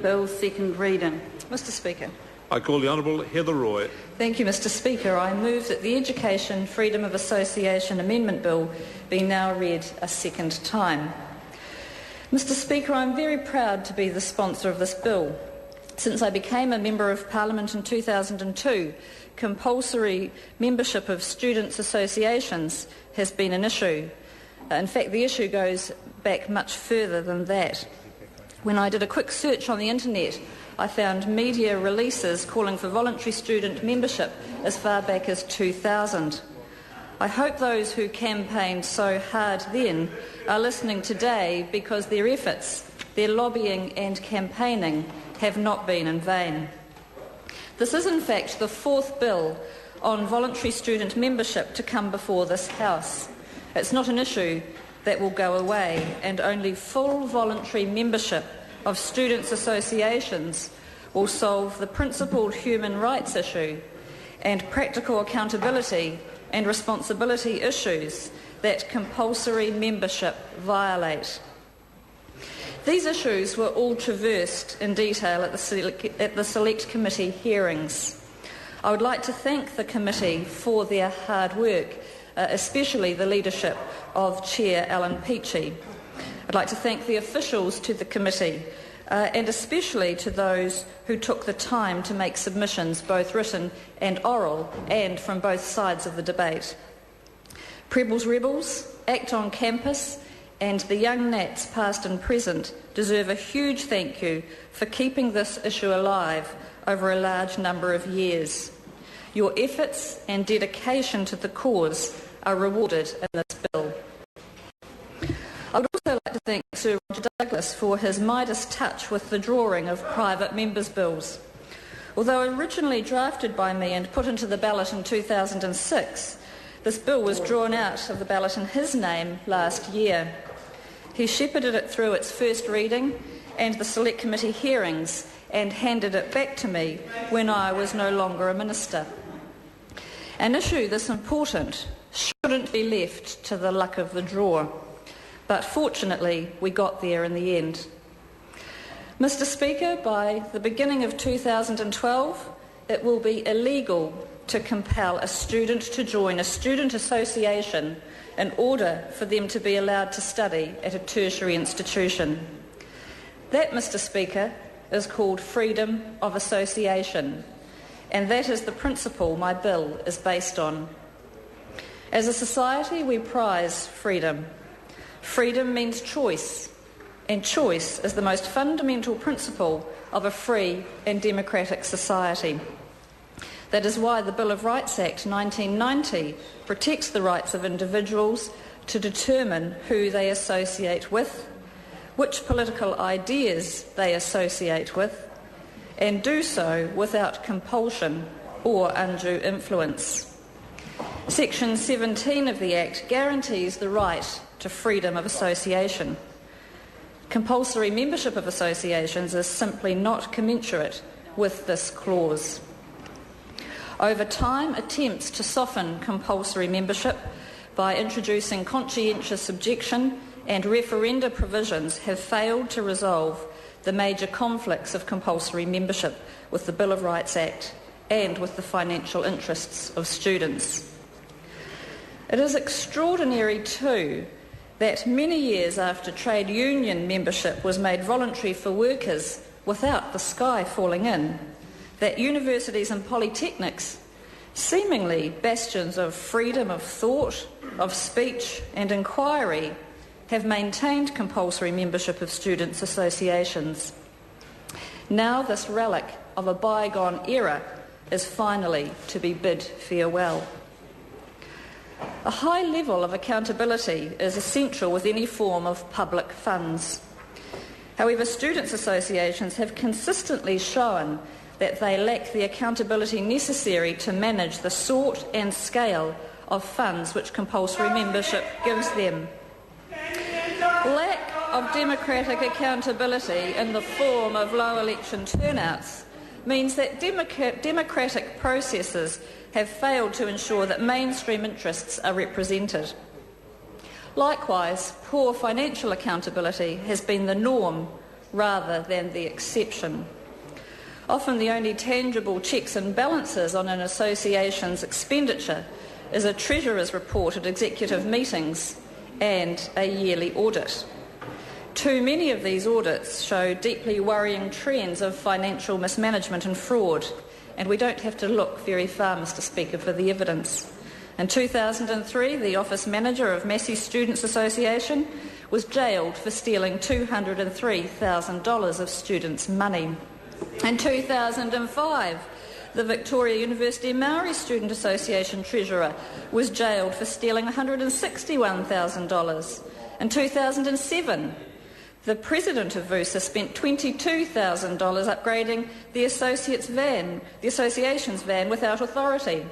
Bill's second reading. Mr Speaker. I call the Honourable Heather Roy. Thank you, Mr Speaker. I move that the Education Freedom of Association Amendment Bill be now read a second time. Mr Speaker, I am very proud to be the sponsor of this bill. Since I became a Member of Parliament in 2002, compulsory membership of students' associations has been an issue. In fact, the issue goes back much further than that. When I did a quick search on the internet, I found media releases calling for voluntary student membership as far back as 2000. I hope those who campaigned so hard then are listening today, because their efforts, their lobbying and campaigning have not been in vain. This is in fact the fourth bill on voluntary student membership to come before this House. It's not an issue that will go away, and only full voluntary membership of students' associations will solve the principled human rights issue and practical accountability and responsibility issues that compulsory membership violate. These issues were all traversed in detail at the Select Committee hearings. I would like to thank the committee for their hard work, especially the leadership of Chair Alan Peachey. I'd like to thank the officials to the committee, and especially to those who took the time to make submissions, both written and oral, and from both sides of the debate. Prebbles Rebels, Act on Campus, and the young Nats, past and present, deserve a huge thank you for keeping this issue alive over a large number of years. Your efforts and dedication to the cause are rewarded in this bill. I would also like to thank Sir Roger Douglas for his Midas touch with the drawing of private members' bills. Although originally drafted by me and put into the ballot in 2006, this bill was drawn out of the ballot in his name last year. He shepherded it through its first reading and the Select Committee hearings and handed it back to me when I was no longer a minister. An issue this important shouldn't be left to the luck of the draw, but fortunately we got there in the end. Mr Speaker, by the beginning of 2012, it will be illegal to compel a student to join a student association in order for them to be allowed to study at a tertiary institution. That, Mr Speaker, is called freedom of association, and that is the principle my bill is based on. As a society, we prize freedom. Freedom means choice, and choice is the most fundamental principle of a free and democratic society. That is why the Bill of Rights Act 1990 protects the rights of individuals to determine who they associate with, which political ideas they associate with, and do so without compulsion or undue influence. Section 17 of the Act guarantees the right to freedom of association. Compulsory membership of associations is simply not commensurate with this clause. Over time, attempts to soften compulsory membership by introducing conscientious objection and referenda provisions have failed to resolve the major conflicts of compulsory membership with the Bill of Rights Act and with the financial interests of students. It is extraordinary, too, that many years after trade union membership was made voluntary for workers without the sky falling in, that universities and polytechnics, seemingly bastions of freedom of thought, of speech and inquiry, have maintained compulsory membership of students' associations. Now this relic of a bygone era is finally to be bid farewell. A high level of accountability is essential with any form of public funds. However, students' associations have consistently shown that they lack the accountability necessary to manage the sort and scale of funds which compulsory membership gives them. Lack of democratic accountability in the form of low election turnouts means that democratic processes have failed to ensure that mainstream interests are represented. Likewise, poor financial accountability has been the norm rather than the exception. Often the only tangible checks and balances on an association's expenditure is a treasurer's report at executive meetings and a yearly audit. Too many of these audits show deeply worrying trends of financial mismanagement and fraud, and we don't have to look very far, Mr. Speaker, for the evidence. In 2003, the office manager of Massey's Students' Association was jailed for stealing $203,000 of students' money. In 2005, the Victoria University Maori Student Association treasurer was jailed for stealing $161,000. In 2007, the president of VUSA spent $22,000 upgrading the association's van without authority.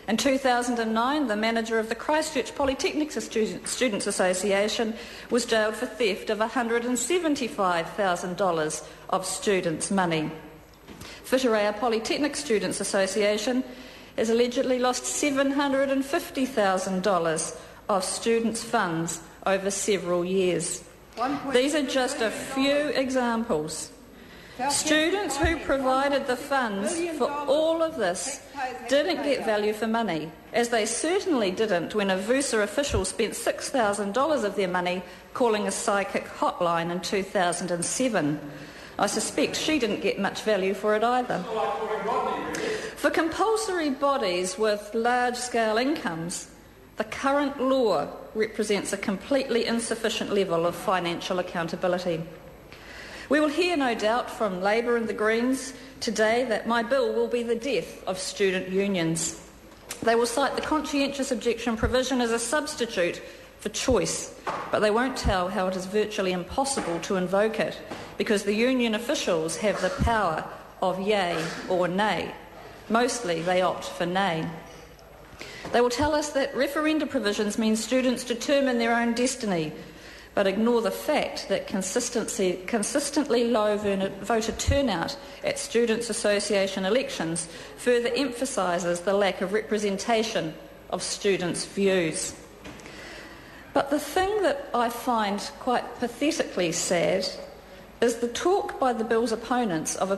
In 2009, the manager of the Christchurch Polytechnics Students Association was jailed for theft of $175,000 of students' money. Whitireia Polytechnic Students Association has allegedly lost $750,000 of students' funds over several years. These are just a few examples. Students who provided the funds for all of this didn't get value for money, as they certainly didn't when a VUSA official spent $6,000 of their money calling a psychic hotline in 2007. I suspect she didn't get much value for it either. For compulsory bodies with large-scale incomes, the current law represents a completely insufficient level of financial accountability. We will hear, no doubt, from Labour and the Greens today that my bill will be the death of student unions. They will cite the conscientious objection provision as a substitute for choice, but they won't tell how it is virtually impossible to invoke it because the union officials have the power of yea or nay. Mostly they opt for nay. They will tell us that referenda provisions mean students determine their own destiny, but ignore the fact that consistently low voter turnout at Students' Association elections further emphasises the lack of representation of students' views. But the thing that I find quite pathetically sad is the talk by the bill's opponents of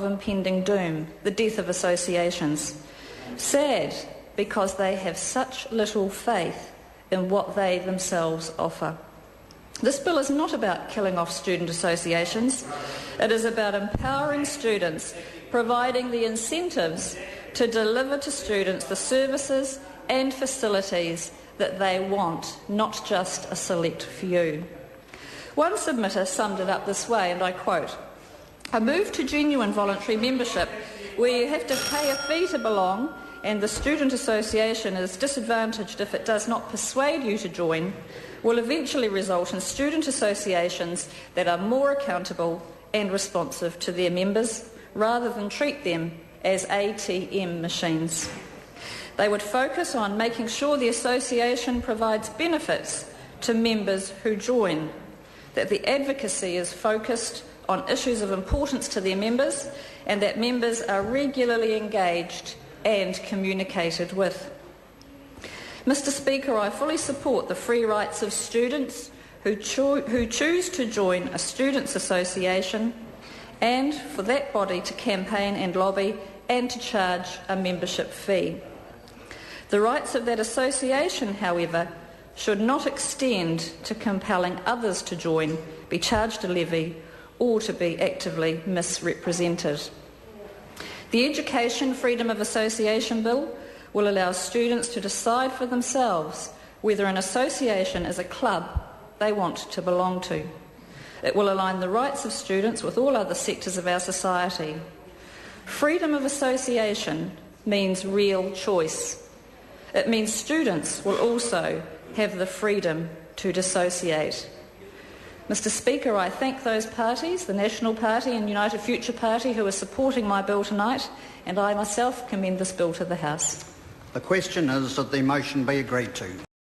impending doom, the death of associations. Sad because they have such little faith in what they themselves offer. This bill is not about killing off student associations. It is about empowering students, providing the incentives to deliver to students the services and facilities that they want, not just a select few. One submitter summed it up this way, and I quote, "A move to genuine voluntary membership where you have to pay a fee to belong and the student association is disadvantaged if it does not persuade you to join will eventually result in student associations that are more accountable and responsive to their members rather than treat them as ATM machines. They would focus on making sure the association provides benefits to members who join, that the advocacy is focused on issues of importance to their members and that members are regularly engaged and communicated with." Mr. Speaker, I fully support the free rights of students who choose to join a students' association and for that body to campaign and lobby and to charge a membership fee. The rights of that association, however, should not extend to compelling others to join, be charged a levy or to be actively misrepresented. The Education Freedom of Association Bill will allow students to decide for themselves whether an association is a club they want to belong to. It will align the rights of students with all other sectors of our society. Freedom of association means real choice. It means students will also have the freedom to dissociate. Mr. Speaker, I thank those parties, the National Party and United Future Party, who are supporting my bill tonight, and I myself commend this bill to the House. The question is that the motion be agreed to.